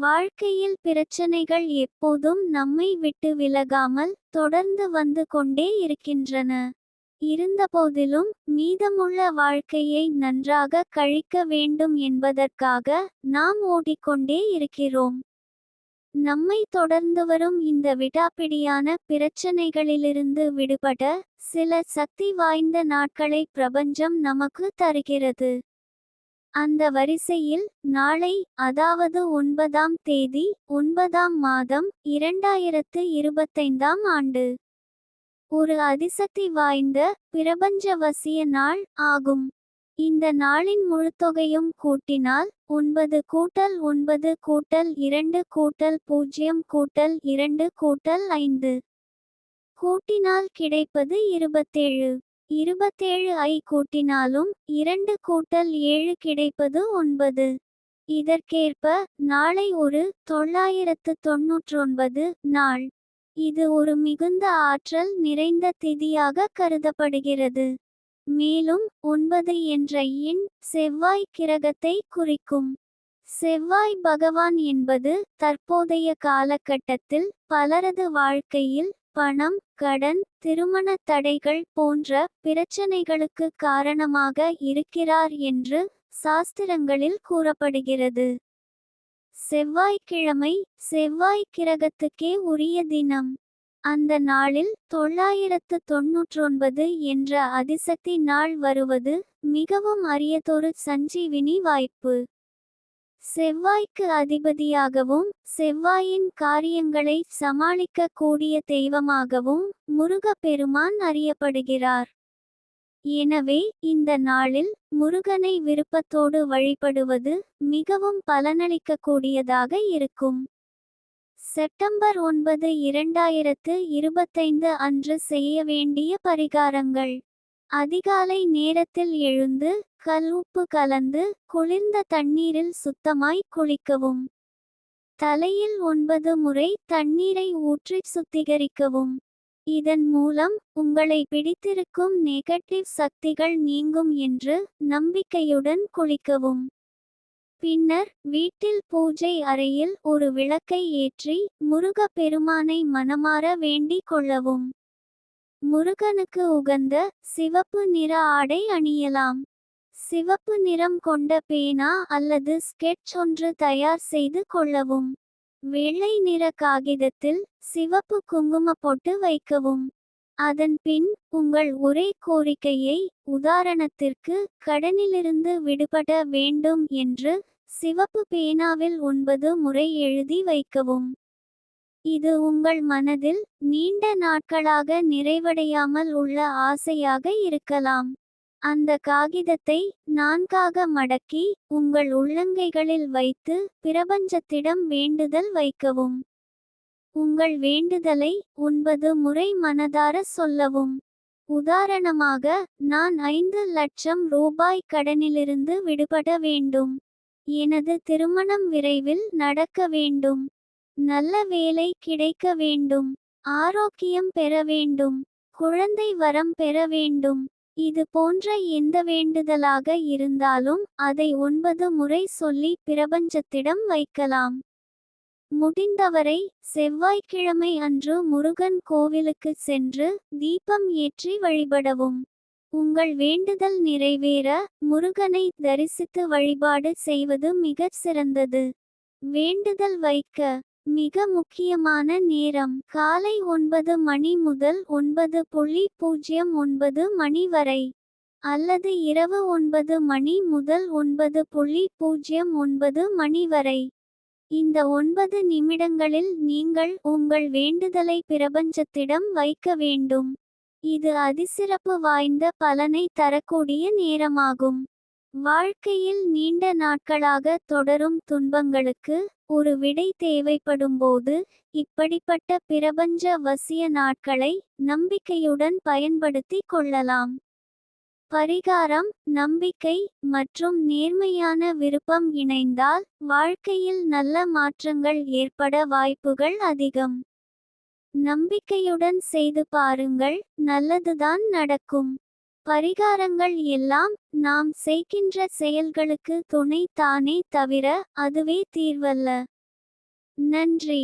வாழ்க்கையில் பிரச்சனைகள் எப்போதும் நம்மை விட்டு விலகாமல் தொடர்ந்து வந்து கொண்டே இருக்கின்றன. இருந்தபோதிலும் மீதமுள்ள வாழ்க்கையை நன்றாக கழிக்க வேண்டும் என்பதற்காக நாம் ஓடிக்கொண்டே இருக்கிறோம். நம்மை தொடர்ந்து வரும் இந்த விடாப்பிடியான பிரச்சனைகளிலிருந்து விடுபட சில சக்தி வாய்ந்த நாட்களை பிரபஞ்சம் நமக்கு தருகிறது. அந்த வரிசையில் நாளை, அதாவது 9ஆம் தேதி 9ஆம் மாதம் 2025ஆம் ஆண்டு ஒரு அதிசக்தி வாய்ந்த பிரபஞ்சவசிய நாள் ஆகும். இந்த நாளின் முழுத்தொகையும் கூட்டினால் 9 கூட்டல் 9 கூட்டல் 2 கூட்டல் 0 கூட்டல் 2 கூட்டல் 5 கூட்டினால் கிடைப்பது 27. 27 ஐ கூட்டினாலும் 2 கூட்டல் 7 கிடைப்பது 9. இதற்கேற்ப நாளை ஒரு 999 நாள். இது ஒரு மிகுந்த ஆற்றல் நிறைந்த திதியாக கருதப்படுகிறது. மேலும் 9 என்ற எண் செவ்வாய் கிரகத்தை குறிக்கும். செவ்வாய் பகவான் என்பது தற்போதைய காலகட்டத்தில் பலரது வாழ்க்கையில் பணம், கடன், திருமண தடைகள் போன்ற பிரச்சனைகளுக்கு காரணமாக இருக்கிறார் என்று சாஸ்திரங்களில் கூறப்படுகிறது. செவ்வாய்க்கிழமை செவ்வாய் கிரகத்துக்கே உரிய தினம். அந்த நாளில் 999 என்ற அதிசக்தி நாள் வருவது மிகவும் அரியதொரு சஞ்சீவினி வாய்ப்பு. செவ்வாய்க்கு அதிபதியாகவும் செவ்வாயின் காரியங்களை சமாளிக்க கூடிய தெய்வமாகவும் முருகப்பெருமான் அறியப்படுகிறார். எனவே இந்த நாளில் முருகனை விருப்பத்தோடு வழிபடுவது மிகவும் பலனளிக்கக்கூடியதாக இருக்கும். செப்டம்பர் 9, 2025 அன்று செய்ய வேண்டிய பரிகாரங்கள். அதிகாலை நேரத்தில் எழுந்து கல் உப்பு கலந்து குளிர்ந்த தண்ணீரில் சுத்தமாய் குளிக்கவும். தலையில் 9 முறை தண்ணீரை ஊற்றி சுத்திகரிக்கவும். இதன் மூலம் உங்களை பிடித்திருக்கும் நெகட்டிவ் சக்திகள் நீங்கும் என்று நம்பிக்கையுடன் குளிக்கவும். பின்னர் வீட்டில் பூஜை அறையில் ஒரு விளக்கை ஏற்றி முருக பெருமானை மனமார வேண்டிக் கொள்ளவும். முருகனுக்கு உகந்த சிவப்பு நிற ஆடை அணியலாம். சிவப்பு நிறம் கொண்ட பேனா அல்லது ஸ்கெட்ச் ஒன்று தயார் செய்து கொள்ளவும். வெள்ளை நிற காகிதத்தில் சிவப்பு குங்கும பொட்டு வைக்கவும். அதன் பின் உங்கள் ஒரே கோரிக்கையை, உதாரணத்திற்கு கடனிலிருந்து விடுபட வேண்டும் என்று சிவப்பு பேனாவில் 9 முறை எழுதி வைக்கவும். இது உங்கள் மனதில் நீண்ட நாட்களாக நிறைவடையாமல் உள்ள ஆசையாக இருக்கலாம். அந்த காகிதத்தை 4ஆக மடக்கி உங்கள் உள்ளங்கைகளில் வைத்து பிரபஞ்சத்திடம் வேண்டுதல் வைக்கவும். உங்கள் வேண்டுதலை 9 முறை மனதார சொல்லவும். உதாரணமாக, நான் 5 லட்சம் ரூபாய் கடனிலிருந்து விடுபட வேண்டும். எனது திருமணம் விரைவில் நடக்க வேண்டும். நல்ல வேலை கிடைக்க வேண்டும். ஆரோக்கியம் பெற வேண்டும். குழந்தை வரம் பெற வேண்டும். இது போன்ற எந்த வேண்டுதலாக இருந்தாலும் அதை 9 முறை சொல்லி பிரபஞ்சத்திடம் வைக்கலாம். முடிந்தவரை செவ்வாய்க்கிழமை அன்று முருகன் கோவிலுக்கு சென்று தீபம் ஏற்றி வழிபடவும். உங்கள் வேண்டுதல் நிறைவேற முருகனை தரிசித்து வழிபாடு செய்வது மிகச் சிறந்தது. வேண்டுதல் வைக்க மிக முக்கியமான நேரம் காலை 9 மணி முதல் 9:09 மணி வரை, அல்லது இரவு 9 மணி முதல் 9:09 மணி வரை. இந்த 9 நிமிடங்களில் நீங்கள் உங்கள் வேண்டுதலை பிரபஞ்சத்திடம் வைக்க வேண்டும். இது அதிசிறப்பு வாய்ந்த பலனை தரக்கூடிய நேரமாகும். வாழ்க்கையில் நீண்ட நாட்களாக தொடரும் துன்பங்களுக்கு ஒரு விடை தேவைப்படும்போது இப்படிப்பட்ட பிரபஞ்ச வசிய நாட்களை நம்பிக்கையுடன் பயன்படுத்தி கொள்ளலாம். பரிகாரம்: நம்பிக்கை மற்றும் நேர்மையான விருப்பம் இணைந்தால் வாழ்க்கையில் நல்ல மாற்றங்கள் ஏற்பட வாய்ப்புகள் அதிகம். நம்பிக்கையுடன் செய்து பாருங்கள், நல்லதுதான் நடக்கும். பரிகாரங்கள் எல்லாம் நாம் செய்கின்ற செயல்களுக்கு துணை தானே தவிர அதுவே தீர்வல்ல. நன்றி.